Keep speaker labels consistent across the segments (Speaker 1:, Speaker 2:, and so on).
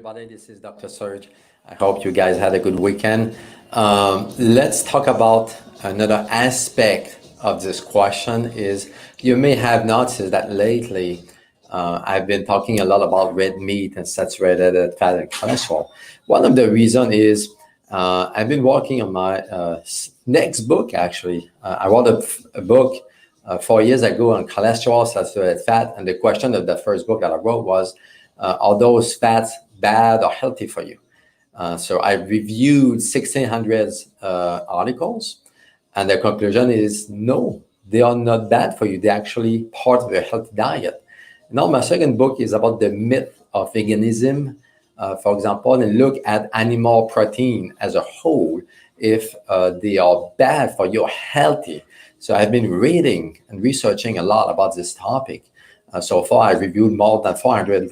Speaker 1: everybody. This is Dr. Serge. I hope you guys had a good weekend. Let's talk about another aspect of this question is you may have noticed that lately I've been talking a lot about red meat and saturated fat and cholesterol. One of the reasons is I've been working on my next book, actually. I wrote a book 4 years ago on cholesterol, saturated fat, and the question of the first book that I wrote was, are those fats bad or healthy for you? So I reviewed 1,600 articles, and the conclusion is no, they are not bad for you. They're actually part of a healthy diet. Now, my second book is about the myth of veganism, for example, and look at animal protein as a whole, if they are bad for you or healthy. So I've been reading and researching a lot about this topic. So far, I reviewed more than 400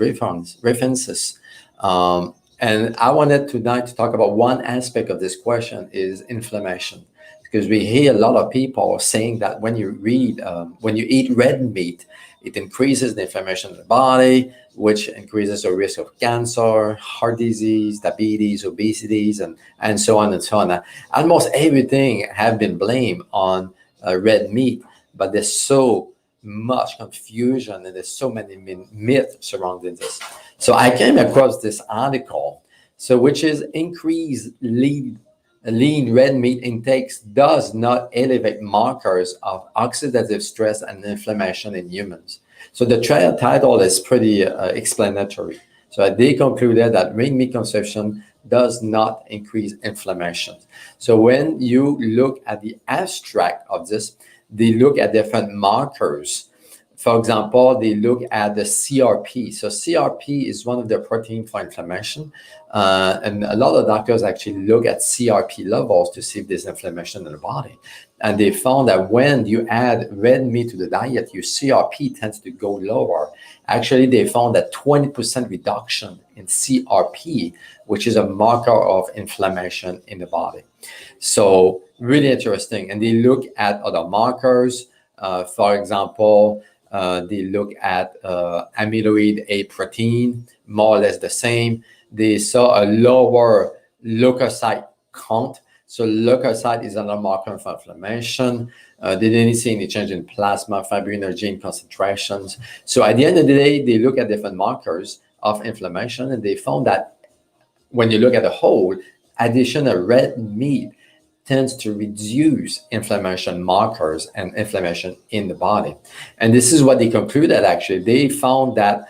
Speaker 1: references. And I wanted tonight to talk about one aspect of this question is inflammation. Because we hear a lot of people saying that when you eat red meat, it increases the inflammation in the body, which increases the risk of cancer, heart disease, diabetes, obesity, and so on and so on. Almost everything have been blamed on red meat, but there's so much confusion and there's so many myths surrounding this. So I came across this article, which is increased lean red meat intakes does not elevate markers of oxidative stress and inflammation in humans. So the trial title is pretty explanatory. So they concluded that red meat consumption does not increase inflammation. So when you look at the abstract of this, they look at different markers. For example, they look at the CRP. So CRP is one of the proteins for inflammation. And a lot of doctors actually look at CRP levels to see if there's inflammation in the body. And they found that when you add red meat to the diet, your CRP tends to go lower. Actually, they found that 20% reduction in CRP, which is a marker of inflammation in the body. So really interesting. And they look at other markers. For example, they look at amyloid A protein, more or less the same. They saw a lower leukocyte count. So leukocyte is another marker for inflammation. They didn't see any change in plasma fibrinogen concentrations. So at the end of the day, they look at different markers of inflammation, and they found that when you look at the whole, addition of red meat tends to reduce inflammation markers and inflammation in the body. And this is what they concluded, actually. They found that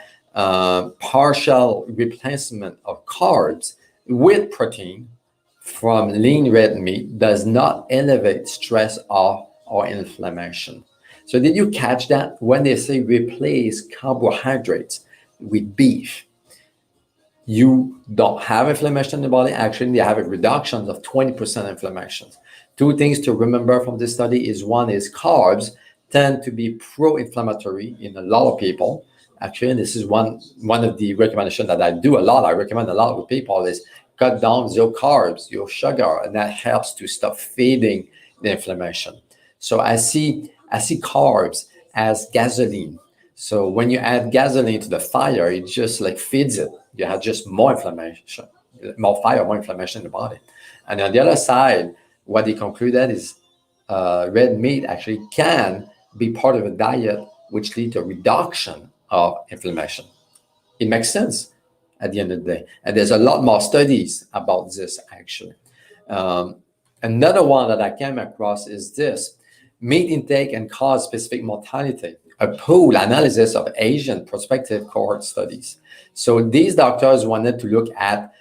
Speaker 1: partial replacement of carbs with protein from lean red meat does not elevate stress or inflammation. So did you catch that? When they say replace carbohydrates with beef, you don't have inflammation in the body. Actually, they have a reduction of 20% inflammation. Two things to remember from this study is one is carbs tend to be pro-inflammatory in a lot of people. Actually, and this is one of the recommendations that I do a lot. I recommend a lot with people is cut down your carbs, your sugar, and that helps to stop feeding the inflammation. So I see carbs as gasoline. So when you add gasoline to the fire, it just like feeds it. You have just more inflammation, more fire, more inflammation in the body. And on the other side, what they concluded is red meat actually can be part of a diet which leads to a reduction of inflammation. It makes sense at the end of the day. And there's a lot more studies about this, actually. Another one that I came across is this: meat intake and cause-specific mortality, a pool analysis of Asian prospective cohort studies. So these doctors wanted to look at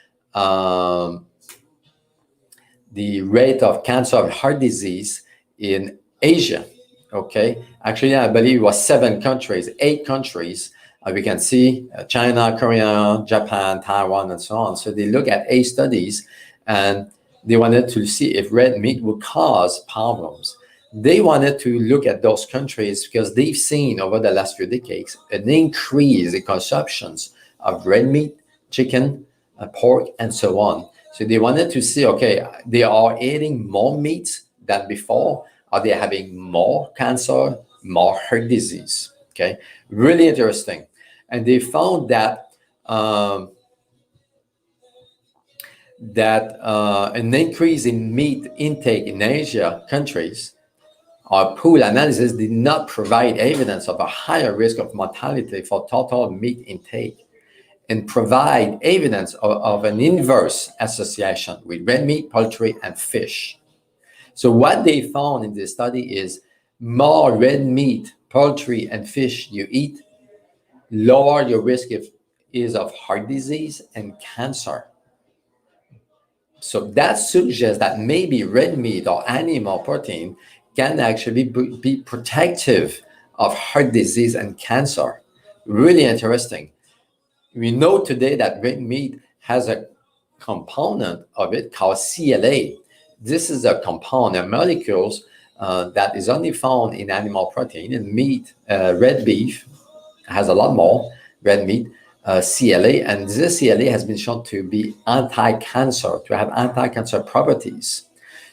Speaker 1: the rate of cancer and heart disease in Asia. Okay, actually, I believe it was 8 countries. We can see China, Korea, Japan, Taiwan, and so on. So they look at 8 studies, and they wanted to see if red meat would cause problems. They wanted to look at those countries because they've seen over the last few decades an increase in consumptions of red meat, chicken, pork, and so on. So they wanted to see, okay, they are eating more meat than before. Are they having more cancer, more heart disease? Okay, really interesting. And they found that that an increase in meat intake in Asia countries, our pool analysis did not provide evidence of a higher risk of mortality for total meat intake and provide evidence of an inverse association with red meat, poultry, and fish. So what they found in this study is more red meat, poultry, and fish you eat, lower your risk is of heart disease and cancer. So that suggests that maybe red meat or animal protein can actually be protective of heart disease and cancer. Really interesting. We know today that red meat has a component of it called CLA. This is a component, molecules that is only found in animal protein. In meat, red beef has a lot more red meat, CLA, and this CLA has been shown to be anti-cancer, to have anti-cancer properties.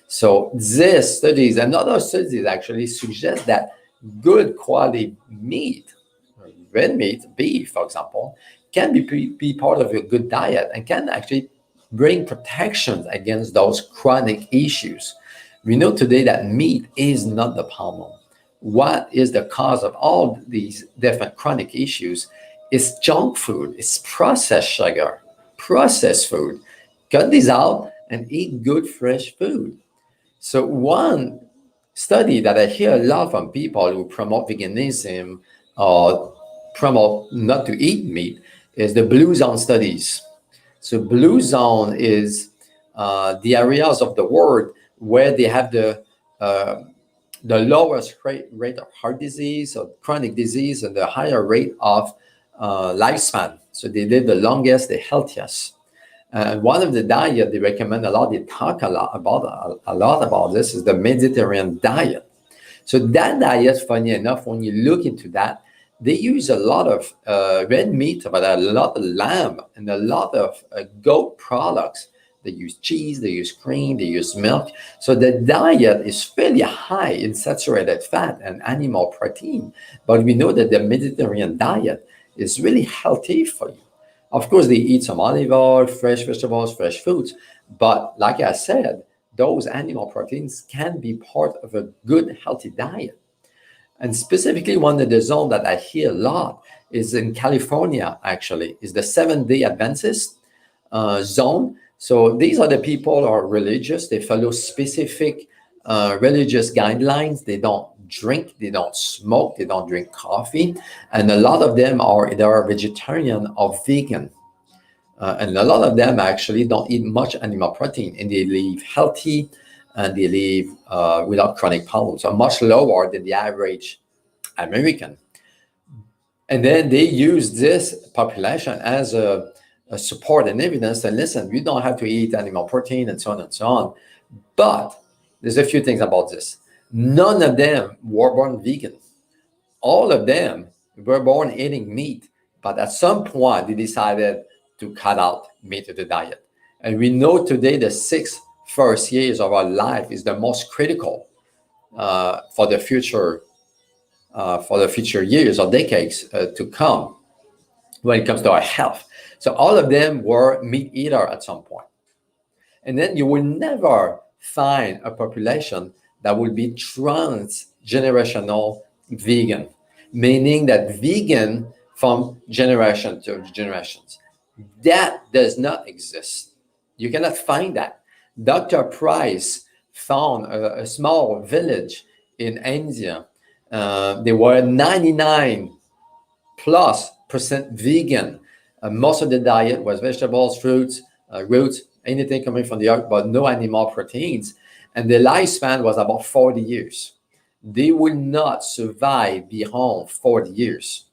Speaker 1: So these studies and other studies actually suggest that good quality meat, red meat, beef, for example, can be part of a good diet and can actually bring protections against those chronic issues. We know today that meat is not the problem. What is the cause of all these different chronic issues is junk food, it's processed sugar, processed food. Cut these out and eat good fresh food. So one study that I hear a lot from people who promote veganism or promote not to eat meat is the Blue Zone studies. So Blue Zone is the areas of the world where they have the lowest rate of heart disease or chronic disease and the higher rate of lifespan. So they live the longest, the healthiest. And one of the diet they recommend a lot, they talk a lot about this, is the Mediterranean diet. So that diet, funny enough, when you look into that, they use a lot of red meat, but a lot of lamb and a lot of goat products. They use cheese, they use cream, they use milk. So the diet is fairly high in saturated fat and animal protein. But we know that the Mediterranean diet is really healthy for you. Of course, they eat some olive oil, fresh vegetables, fresh fruits. But like I said, those animal proteins can be part of a good, healthy diet. And specifically, one of the zones that I hear a lot is in California, actually, is the Seventh-day Adventist zone. So these are the people who are religious. They follow specific religious guidelines. They don't drink, they don't smoke, they don't drink coffee. And a lot of them are either vegetarian or vegan. And a lot of them actually don't eat much animal protein, and they live healthy and they live without chronic problems, so much lower than the average American. And then they use this population as a support and evidence. And listen, you don't have to eat animal protein and so on and so on. But there's a few things about this. None of them were born vegan. All of them were born eating meat, but at some point they decided to cut out meat to the diet. And we know today the 6 first years of our life is the most critical for the future years or decades to come when it comes to our health. So all of them were meat eater at some point. And then you will never find a population that will be transgenerational vegan, meaning that vegan from generation to generations. That does not exist. You cannot find that. Dr. Price found a small village in India. They were 99+% vegan. Most of the diet was vegetables, fruits, roots, anything coming from the earth, but no animal proteins. And the lifespan was about 40 years. They will not survive beyond 40 years.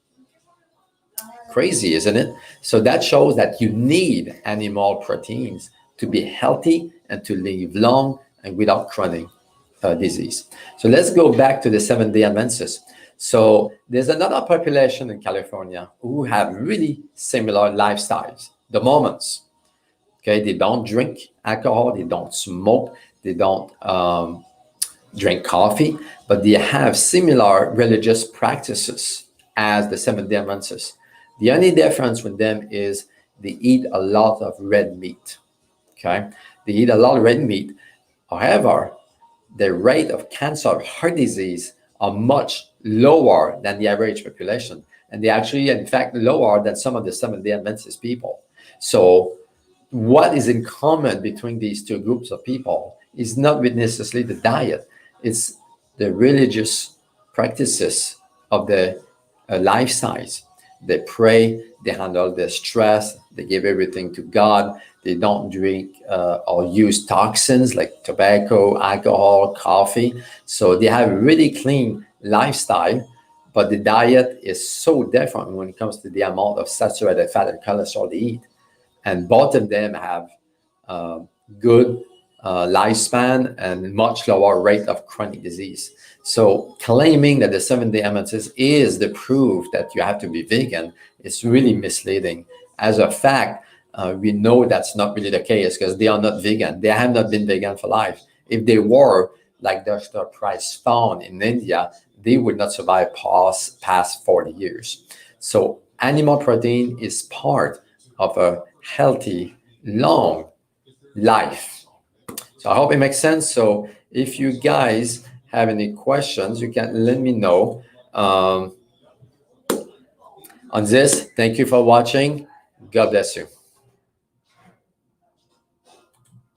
Speaker 1: Crazy, isn't it? So that shows that you need animal proteins to be healthy and to live long and without chronic disease. So let's go back to the Seventh-day Adventists. So there's another population in California who have really similar lifestyles, the Mormons. Okay, they don't drink alcohol, they don't smoke, they don't drink coffee, but they have similar religious practices as the Seventh-day Adventists. The only difference with them is they eat a lot of red meat. Okay, they eat a lot of red meat. However, the rate of cancer, heart disease are much lower than the average population. And they actually, in fact, lower than some of the Seventh-day Adventist people. So what is in common between these two groups of people is not necessarily the diet. It's the religious practices of the lifestyles. They pray, they handle their stress, they give everything to God. They don't drink or use toxins like tobacco, alcohol, coffee. So they have a really clean lifestyle, but the diet is so different when it comes to the amount of saturated fat and cholesterol they eat. And both of them have good lifespan and much lower rate of chronic disease. So claiming that the Seventh-day Adventist is the proof that you have to be vegan is really misleading. As a fact, we know that's not really the case because they are not vegan. They have not been vegan for life. If they were, like Dr. Price found in India, they would not survive past 40 years. So animal protein is part of a healthy, long life. So I hope it makes sense. So if you guys have any questions, you can let me know on this. Thank you for watching. God bless you.